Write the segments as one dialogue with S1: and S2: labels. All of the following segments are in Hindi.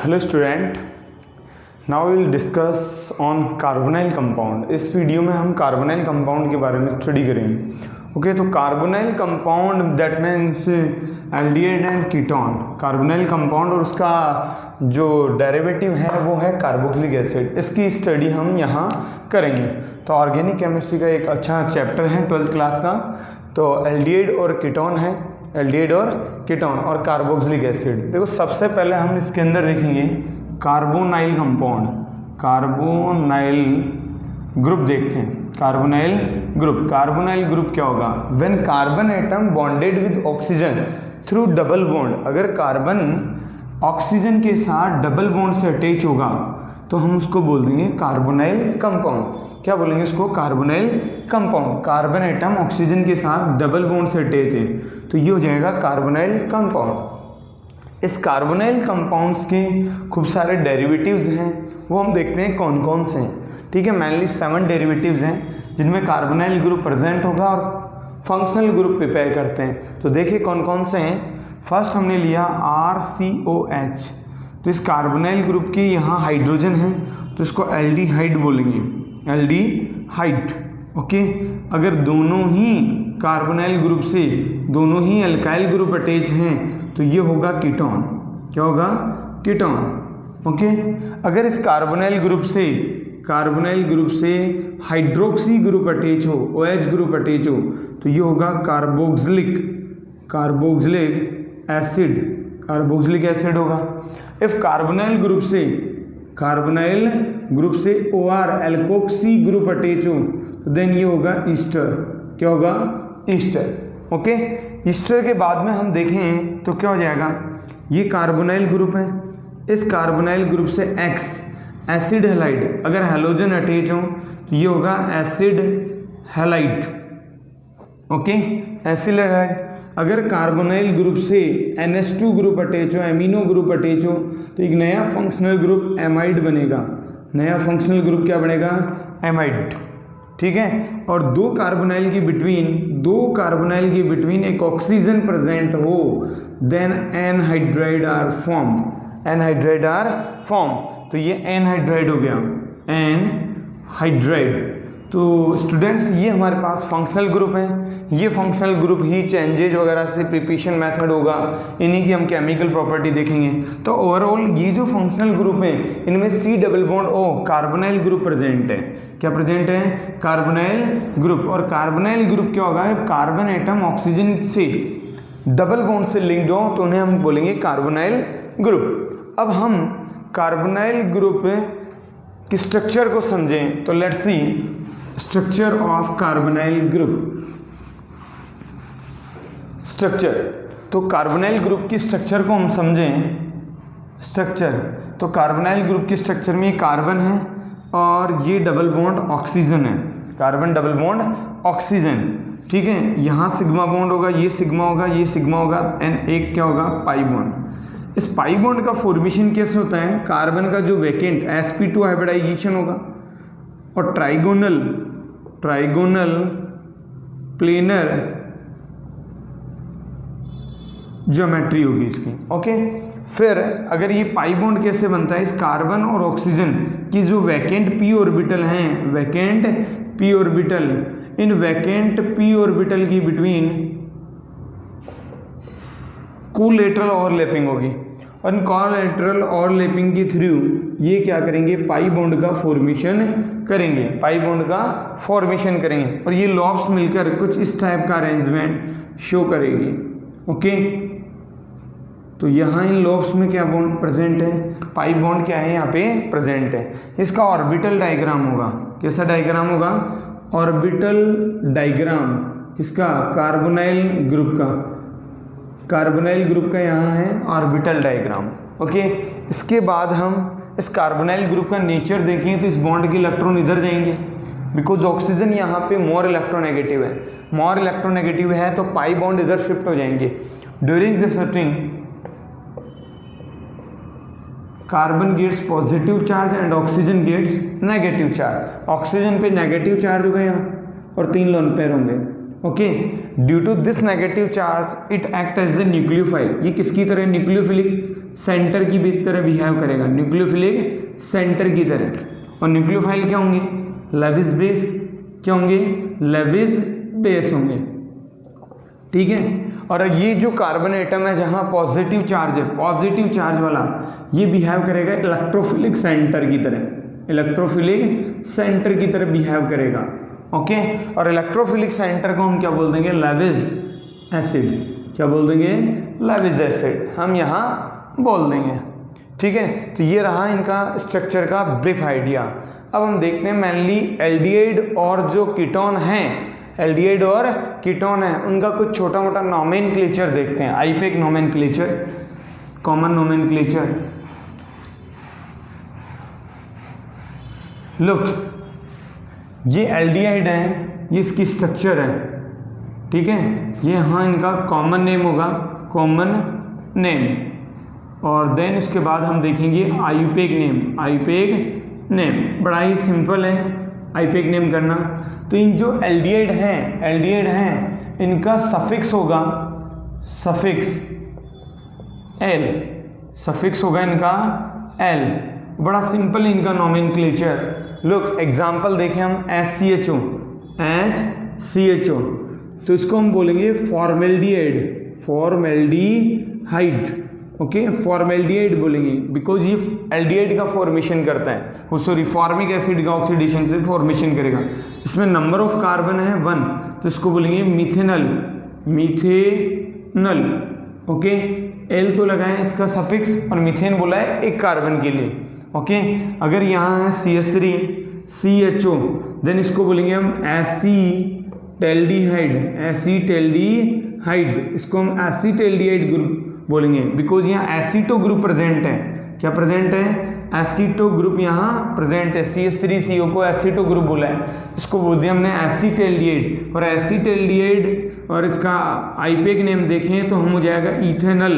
S1: Hello student, now will discuss on carbonyl compound. इस वीडियो में हम कार्बोनाइल कंपाउंड के बारे में स्टडी करेंगे। ओके, तो carbonyl compound that means aldehyde and ketone. Carbonyl compound और उसका जो डेरिवेटिव है वो है कार्बोक्सिलिक एसिड। इसकी स्टडी हम यहाँ करेंगे। तो ऑर्गेनिक केमिस्ट्री का एक अच्छा चैप्टर है 12th क्लास का। तो एल्डिहाइड और कीटोन है, एल्डिहाइड और कीटोन और कार्बोक्सिलिक एसिड। देखो, सबसे पहले हम इसके अंदर देखेंगे कार्बोनाइल कंपाउंड, कार्बोनाइल ग्रुप देखते हैं। कार्बोनाइल ग्रुप क्या होगा? When carbon atom bonded with oxygen through double bond. अगर कार्बन ऑक्सीजन के साथ डबल बॉन्ड से अटैच होगा तो हम उसको बोल देंगे कार्बोनाइल कंपाउंड। क्या बोलेंगे उसको? Carbonyl compound. Carbon atom oxygen के साथ डबल बॉन्ड से अटैच है तो ये हो जाएगा कार्बोनाइल कंपाउंड। इस कार्बोनाइल कंपाउंड्स के खूब सारे डेरिवेटिव्स हैं, वो हम देखते हैं कौन कौन से हैं। ठीक है, मेनली 7 डेरिवेटिव्स हैं जिनमें कार्बोनाइल ग्रुप प्रेजेंट होगा और फंक्शनल ग्रुप प्रिपेयर करते हैं। तो देखिए कौन कौन से हैं। फर्स्ट हमने लिया RCOH। तो इस कार्बोनाइल ग्रुप की यहाँ हाइड्रोजन है तो इसको एल्डिहाइड बोलेंगे, एल्डिहाइड। ओके, अगर दोनों ही कार्बोनाइल ग्रुप से दोनों ही अल्काइल ग्रुप अटैच हैं तो ये होगा कीटोन। क्या होगा? कीटोन। ओके, अगर इस कार्बोनाइल ग्रुप से हाइड्रोक्सी ग्रुप अटैच हो, OH ग्रुप अटैच हो तो ये होगा कार्बोक्सिलिक एसिड होगा। इफ कार्बोनाइल ग्रुप से OR एल्कोक्सी ग्रुप अटैच हो तो देन ये होगा ईस्टर। क्या होगा? ईस्टर। ओके, ईस्टर के बाद में हम देखें तो क्या हो जाएगा? ये कार्बोनाइल ग्रुप है, इस कार्बोनाइल ग्रुप से X एसिड हैलाइड। अगर हैलोजन अटैच हो तो ये होगा acid halide. Okay, acid halide. अगर कार्बोनाइल ग्रुप से NH2 ग्रुप अटैच हो, एमिनो ग्रुप अटैच हो तो एक नया फंक्शनल ग्रुप एमाइड बनेगा। नया फंक्शनल ग्रुप क्या बनेगा? एमाइड। ठीक है, और दो कार्बोनाइल के बिटवीन एक ऑक्सीजन प्रेजेंट हो देन एनहाइड्राइड आर फॉर्म। तो ये एनहाइड्राइड हो गया, एनहाइड्राइड। तो स्टूडेंट्स, ये हमारे पास फंक्शनल ग्रुप हैं। ये फंक्शनल ग्रुप ही चेंजेज वगैरह से प्रिपरेशन मेथड होगा, इन्हीं की हम केमिकल प्रॉपर्टी देखेंगे। तो ओवरऑल ये जो फंक्शनल ग्रुप हैं इनमें C double bond O carbonyl group present है। क्या प्रेजेंट है? Carbonyl group. और कार्बोनाइल ग्रुप क्या होगा? कार्बन एटम ऑक्सीजन से डबल बॉन्ड से लिंक्ड हो तो उन्हें हम बोलेंगे कार्बोनाइल ग्रुप। अब हम कार्बोनाइल ग्रुप की स्ट्रक्चर को समझें तो let's see structure of carbonyl group. Structure, तो कार्बोनाइल ग्रुप की स्ट्रक्चर को हम समझें। स्ट्रक्चर, तो कार्बोनाइल ग्रुप की स्ट्रक्चर में कार्बन है और ये डबल बॉन्ड ऑक्सीजन है। Carbon double bond oxygen. ठीक है, यहाँ सिग्मा बॉन्ड होगा, ये सिग्मा होगा, ये सिग्मा होगा, एंड एक क्या होगा? Pi bond. इस पाई बॉन्ड का फॉर्मेशन कैसे होता है? कार्बन का जो वैकेंट sp2 हाइब्रिडाइजेशन होगा और ट्राइगोनल प्लेनर ज्योमेट्री होगी इसकी। ओके, फिर अगर ये पाई बॉन्ड कैसे बनता है? इस कार्बन और ऑक्सीजन की जो वैकेंट p ऑर्बिटल हैं, वैकेंट p ऑर्बिटल, इन वैकेंट p ऑर्बिटल की बिटवीन कोलैटरल ओवरलैपिंग होगी और इन कोलैटरल ओवरलैपिंग के थ्रू ये क्या करेंगे? पाई बॉन्ड का फॉर्मेशन करेंगे और ये लॉब्स मिलकर कुछ इस टाइप का अरेंजमेंट शो करेगी। ओके, तो यहाँ इन लॉब्स में क्या बॉन्ड प्रेजेंट है? पाई बॉन्ड क्या है? यहाँ पे प्रेजेंट है। इसका ऑर्बिटल डायग्राम होगा। कैसा डायग्राम होगा? ऑर्बिटल डायग्राम किसका? कार्बोनाइल ग्रुप का यहाँ है ऑर्बिटल डायग्राम। ओके, इसके बाद हम इस कार्बोनाइल ग्रुप का नेचर देखें तो इस बॉन्ड के इलेक्ट्रॉन इधर जाएंगे बिकॉज ऑक्सीजन यहाँ पे मोर इलेक्ट्रोनेगेटिव है तो पाई बॉन्ड इधर शिफ्ट हो जाएंगे। During this shifting carbon gets positive charge and oxygen gets negative charge. Oxygen पे नेगेटिव चार्ज होगा यहाँ और 3 लोन पेयर होंगे। Okay, due to this negative charge it act as a nucleophile. ये किसकी तरह? न्यूक्लियोफिलिक सेंटर की भी तरह बिहेव करेगा, न्यूक्लियोफिलिक सेंटर की तरह। और न्यूक्लियोफाइल क्या होंगे? Lewis base. क्या होंगे? लेविस बेस होंगे। ठीक है। और ये जो कार्बन एटम है जहाँ पॉजिटिव चार्ज है, पॉजिटिव चार्ज वाला, ये बिहेव करेगा इलेक्ट्रोफिलिक सेंटर की तरह, इलेक्ट्रोफिलिक सेंटर की तरह बिहेव करेगा। ओके। और इलेक्ट्रोफिलिक सेंटर को हम क्या बोल देंगे? Lewis acid. क्या बोल देंगे? लेविस एसिड हम यहाँ बोल देंगे। ठीक है। तो ये रहा इनका स्ट्रक्चर का ब्रीफ आइडिया। अब हम देखते हैं मेनली एल्डिहाइड और जो कीटोन हैं, एल्डिहाइड और कीटोन है, उनका कुछ छोटा मोटा नोमेनक्लेचर देखते हैं। IUPAC nomenclature, common nomenclature. Look, ये एल्डिहाइड है, ये इसकी स्ट्रक्चर है। ठीक है। ये हाँ इनका कॉमन नेम होगा, कॉमन नेम। और देन उसके बाद हम देखेंगे आईपेक नेम। आईपेक नेम बड़ा ही सिंपल है आईपेक नेम करना। तो इन जो एल्डिहाइड हैं इनका सफिक्स होगा, सफिक्स एल, सफिक्स होगा इनका एल। बड़ा सिंपल इनका नोमेनक्लेचर। लुक एग्जांपल देखें हम, HCHO, HCHO, तो इसको हम बोलेंगे फॉर्मेल्डिहाइड, फॉर्मेल्डिहाइड। ओके, फॉर्मेल्डिहाइड बोलेंगे बिकॉज ये एल्डिहाइड का फॉर्मेशन करता है, सॉरी फॉर्मिक एसिड का ऑक्सीडेशन से फॉर्मेशन करेगा। इसमें नंबर ऑफ कार्बन है 1, तो इसको बोलेंगे मिथेनल, मिथेनल। ओके, एल तो लगाए इसका सफिक्स और मिथेन बोला है एक कार्बन के लिए। ओके, अगर यहाँ है CH3 CHO, देन इसको बोलेंगे हम एसीटेल्डिहाइड, एसीटेल्डिहाइड। इसको हम एसीटेल्डिहाइड ग्रुप बोलेंगे बिकॉज यहाँ एसीटो ग्रुप प्रेजेंट है। क्या प्रेजेंट है? एसीटो ग्रुप यहाँ प्रेजेंट है। CH3CO को एसीटो ग्रुप बोला है, इसको बोल दिया हमने एसीटेल्डिहाइड। और एसीटेल्डिहाइड और इसका आईपेक नेम देखें तो हम हो जाएगा इथेनल,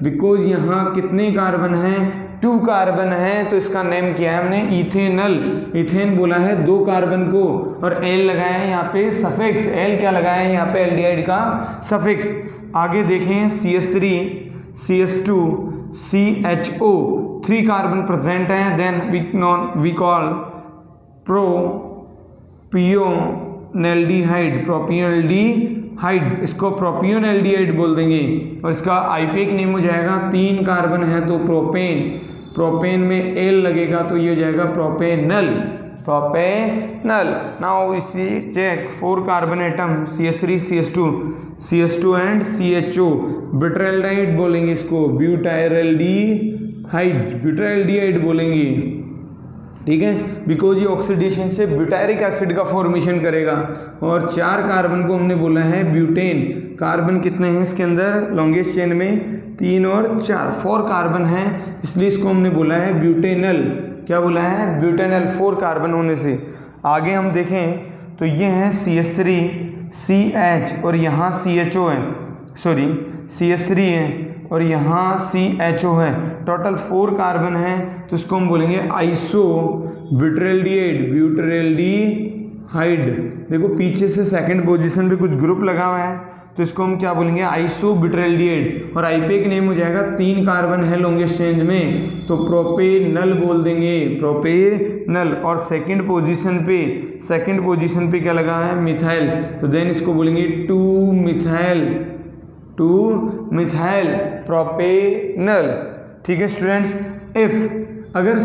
S1: बिकॉज यहाँ कितने कार्बन हैं? 2 कार्बन है, तो इसका नेम किया है हमने इथेनल। इथेन बोला है 2 कार्बन को, और एल लगाया है यहाँ पे सफिक्स। एल क्या लगाया है यहाँ पे? एल्डिहाइड का सफिक्स। आगे देखें CH3 CH2 CHO, 3 carbon present हैं। देन वी कॉल प्रोपियोनेल्डिहाइड, प्रोपियोनेल्डिहाइड, इसको प्रोपियोनेल्डिहाइड बोल देंगे। और इसका आईपेक नेम हो जाएगा, 3 कार्बन है तो प्रोपेन, प्रोपेन में एल लगेगा तो ये हो जाएगा प्रोपेनल, प्रोपेनल। नाउ इसी check 4 carbon atom CH3 CH2 and CHO, butyraldehyde बोलेंगे इसको, ब्यूटाइल्डिहाइड, ब्यूटाइल्डिहाइड बोलेंगे। ठीक है, बिकॉज ये ऑक्सीडेशन से ब्यूटायरिक एसिड का फॉर्मेशन करेगा। और 4 कार्बन को हमने बोला है ब्यूटेन। कार्बन कितने हैं इसके अंदर? लॉन्गेस्ट चेन में 3 और 4, 4 कार्बन हैं, इसलिए इसको हमने बोला है ब्यूटेनल। क्या बोला है? ब्यूटेनल, 4 कार्बन होने से। आगे हम देखें तो ये हैं CH3 CH और यहाँ CHO है, सॉरी CH3 है और यहाँ CHO है। टोटल 4 कार्बन है, तो इसको हम बोलेंगे आइसो ब्यूटाइल्डिहाइड, ब्यूटाइल्डिहाइड। देखो पीछे से सेकंड पोजीशन पे कुछ ग्रुप लगा हुआ है, तो इसको हम क्या बोलेंगे? आइसो ब्यूटाइल्डिहाइड। और आईपेक नेम हो जाएगा, 3 कार्बन है लॉन्गेस्ट चेन में, तो प्रोपेनल बोल देंगे, प्रोपेनल। और सेकंड पोजीशन पे क्या लगा है? मिथाइल, तो देन इसको बोलेंगे 2 मिथाइल प्रोपेनल। ठीक है स्टूडेंट्स, इफ अगर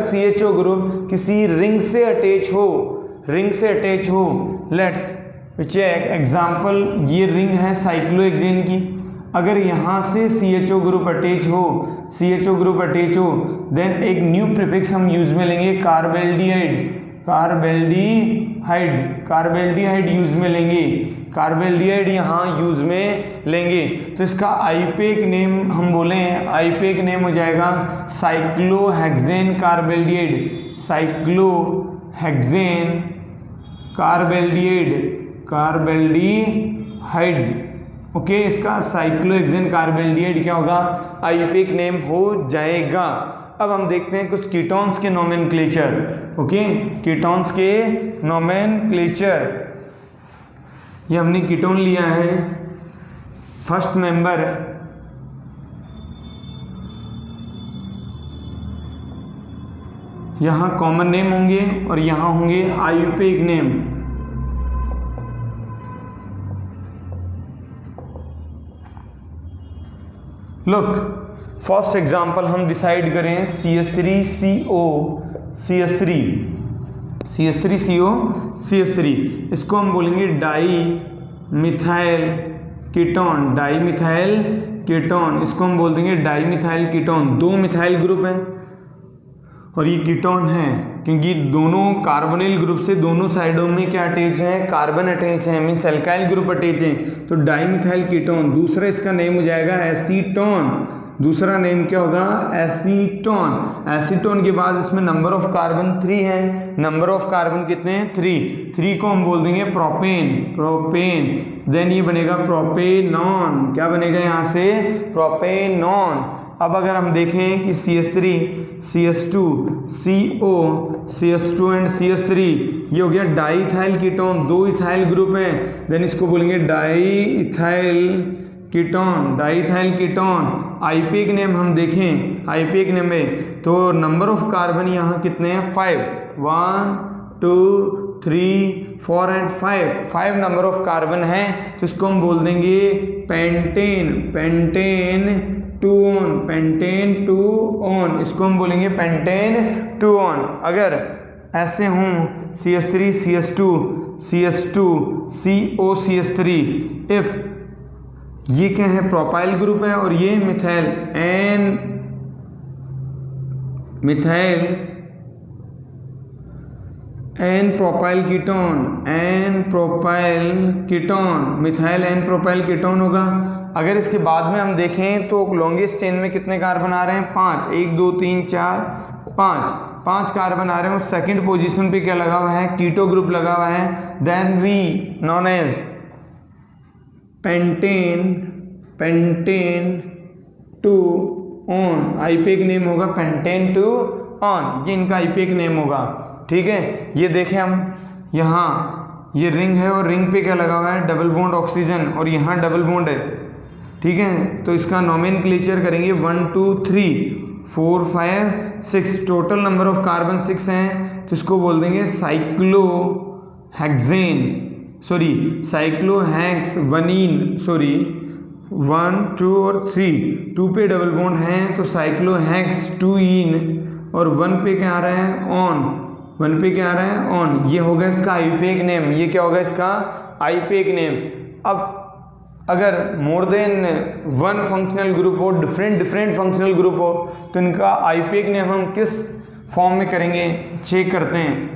S1: CHO ग्रुप किसी रिंग से अटैच हो, लेट्स चेक एग्जाम्पल, ये रिंग है साइक्लोहेक्सेन की। अगर यहाँ से CHO ग्रुप अटैच हो, देन एक न्यू प्रीफिक्स हम यूज में लेंगे, कार्बेल्डिहाइड यूज में लेंगे, कार्बेल्डिहाइड यहाँ यूज में लेंगे। तो इसका आईपेक नेम हम बोले हैं, आईपेक नेम हो जाएगा cyclohexane carbaldehyde, cyclohexane carbaldehyde. Okay, इसका साइक्लोहेक्सेन कार्बेल्डिहाइड क्या होगा? आईपेक नेम हो जाएगा। अब हम देखते हैं कुछ कीटोन्स के नोमेनक्लेचर। ओके, कीटोन्स के नोमेनक्लेचर। ये हमने कीटोन लिया है, फर्स्ट मेंबर यहाँ कॉमन नेम होंगे और यहाँ होंगे IUPAC name. Look, first example हम डिसाइड करें CH3CO, इसको हम बोलेंगे डाई मिथाइल कीटोन, इसको हम बोल देंगे di methyl ketone. 2 methyl group हैं और ये कीटोन है क्योंकि दोनों कार्बोनिल ग्रुप से दोनों साइडों में क्या अटैच है, कार्बन अटैच है, मीन्स एल्काइल ग्रुप अटैच है, तो डाई मिथाइल कीटोन। दूसरा इसका नेम हो जाएगा एसीटोन, दूसरा नेम क्या होगा, एसीटोन के बाद इसमें नंबर ऑफ कार्बन 3 है। नंबर ऑफ कार्बन कितने हैं, 3 को हम बोल देंगे प्रोपेन। देन ये बनेगा प्रोपेनॉन, क्या बनेगा यहाँ से, प्रोपेनॉन। अब अगर हम देखें कि CH3 CH2 CO CH2 and CH3 ये हो गया di ethyl ketone, 2 ethyl group हैं, देन इसको बोलेंगे di ethyl ketone. IUPAC name हम देखें, आईयूपीएक नेम में तो नंबर ऑफ कार्बन यहाँ कितने हैं, 5, 1 2 3 4 एंड 5 नंबर ऑफ कार्बन है, तो इसको हम बोल देंगे पेंटेन 2 ऑन, इसको हम बोलेंगे पेंटेन 2 ऑन। अगर ऐसे हों CH3 CH2 CO CH3, if ये क्या है, प्रोपाइल ग्रुप है और ये methyl n propyl ketone, methyl n propyl ketone होगा। अगर इसके बाद में हम देखें तो लॉन्गेस्ट चेन में कितने कार्बन आ रहे हैं, 5, 1 2 3 4 5 कार्बन आ रहे हैं। सेकंड पोजीशन पे क्या लगा हुआ है, कीटो ग्रुप लगा हुआ है। Then we known as pentan 2 one, IUPAC name होगा पेंटेन 2 ऑन, ये इनका आईयूपीएक नेम होगा। ठीक है, ये देखें हम यहाँ ये रिंग है और रिंग पे क्या लगा हुआ है, डबल बॉन्ड ऑक्सीजन, और यहाँ डबल बॉन्ड है। ठीक है, तो इसका नोमेनक्लेचर करेंगे 1 2 3 4 5 6, टोटल नंबर ऑफ कार्बन 6 हैं, तो इसको बोल देंगे साइक्लोहेक्सवनीन 1 2 और 3 पे डबल बॉन्ड हैं तो साइक्लोहेक्स-2-ईन, और 1 पे क्या आ रहा है, ऑन, ये होगा इसका आईयूपीएक नेम। ये क्या होगा इसका आईयूपीएक नेम। अब अगर मोर देन 1 फंक्शनल ग्रुप हो, डिफरेंट फंक्शनल ग्रुप हो, तो इनका आईयूपीएक नेम हम किस फॉर्म में करेंगे, चेक करते हैं।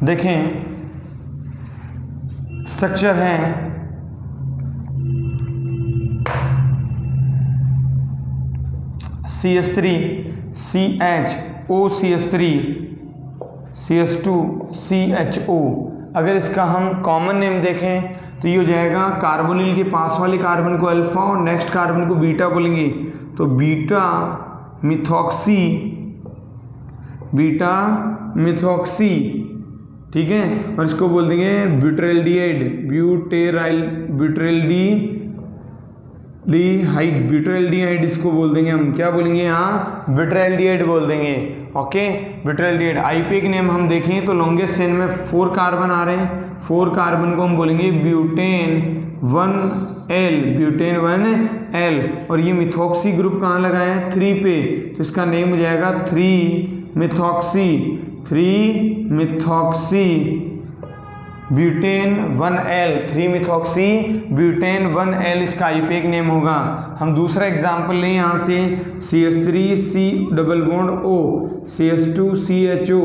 S1: देखें स्ट्रक्चर है CH3 CHO CH3 CH2 CHO। अगर इसका हम कॉमन नेम देखें तो ये हो जाएगा, कार्बोनिल के पास वाले कार्बन को अल्फा और नेक्स्ट कार्बन को बीटा बोलेंगे, तो बीटा मिथॉक्सी। ठीक है, और इसको बोल देंगे ब्यूटाइल्डिहाइड, इसको बोल देंगे हम, क्या बोलेंगे यहाँ, ब्यूटाइल्डिहाइड बोल देंगे। ओके, ब्यूटाइल्डिहाइड। आईयूपीएक नेम हम देखें तो लॉन्गेस्ट चेन में 4 कार्बन आ रहे हैं, 4 कार्बन को हम बोलेंगे ब्यूटेन 1L, और ये मिथॉक्सी ग्रुप कहाँ लगा है, 3 पे, तो इसका नेम हो जाएगा 3-मिथॉक्सी ब्यूटेन 1L, 3-मिथॉक्सी ब्यूटेन 1L इसका आईयूपीएक नेम होगा। हम दूसरा एग्जांपल लें यहाँ से CH3C_O CH2 CHO।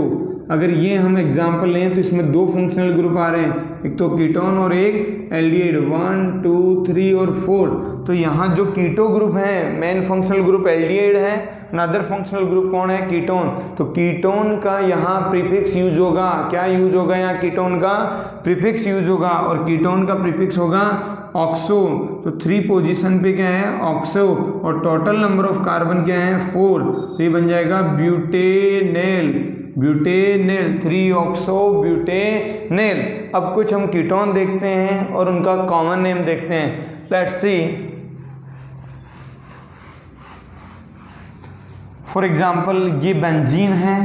S1: अगर ये हम एग्जांपल लें तो इसमें 2 फंक्शनल ग्रुप आ रहे हैं, एक तो कीटोन और एक एल्डिहाइड, 1 2 3 और 4। तो यहाँ जो कीटो ग्रुप है, मेन फंक्शनल ग्रुप एल्डिहाइड है, अनदर फंक्शनल ग्रुप कौन है, कीटोन। तो कीटोन का यहाँ प्रीफिक्स यूज होगा, क्या यूज होगा, यहाँ कीटोन का प्रीफिक्स यूज होगा, और कीटोन का प्रीफिक्स होगा ऑक्सो। तो 3 पोजीशन पे क्या है, ऑक्सो, और टोटल नंबर ऑफ कार्बन क्या है, 4, तो ये बन जाएगा ब्यूटेनेल 3-ऑक्सो-ब्यूटेनेल। अब कुछ हम कीटोन देखते हैं और उनका कॉमन नेम देखते हैं। लेट्स सी, फॉर एग्जांपल ये बेंजीन है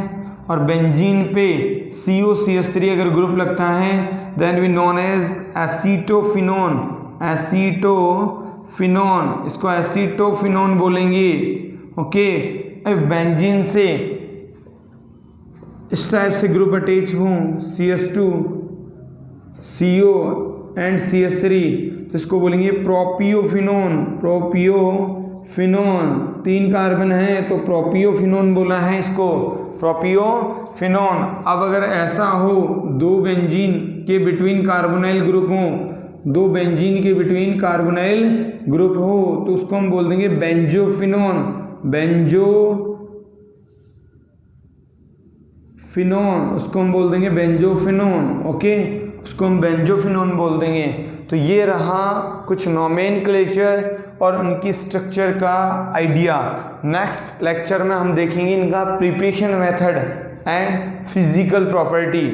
S1: और बेंजीन पे COCH3 अगर ग्रुप लगता है then we known as acetophenone. Acetophenone, इसको एसीटोफिनोन बोलेंगे। ओके, बेंजीन से इस टाइप से ग्रुप अटैच हो CH2 CO एंड CH3 तो इसको बोलेंगे प्रोपियोफिनोन। प्रोपियोफिनोन 3 कार्बन है तो प्रोपियोफिनोन बोला है इसको, प्रोपियोफिनोन। अब अगर ऐसा हो 2 बेंजीन के बिटवीन कार्बोनाइल ग्रुप हो, 2 बेंजीन के बिटवीन कार्बोनाइल ग्रुप हो तो उसको हम बोल देंगे बेंजोफिनोन। बेंजोफिनोन उसको हम बोल देंगे बेंजोफिनोन। ओके, उसको हम बेंजोफिनोन बोल देंगे। तो ये रहा कुछ नोमेनक्लेचर और उनकी स्ट्रक्चर का आइडिया। नेक्स्ट लेक्चर में हम देखेंगे इनका preparation method and physical property.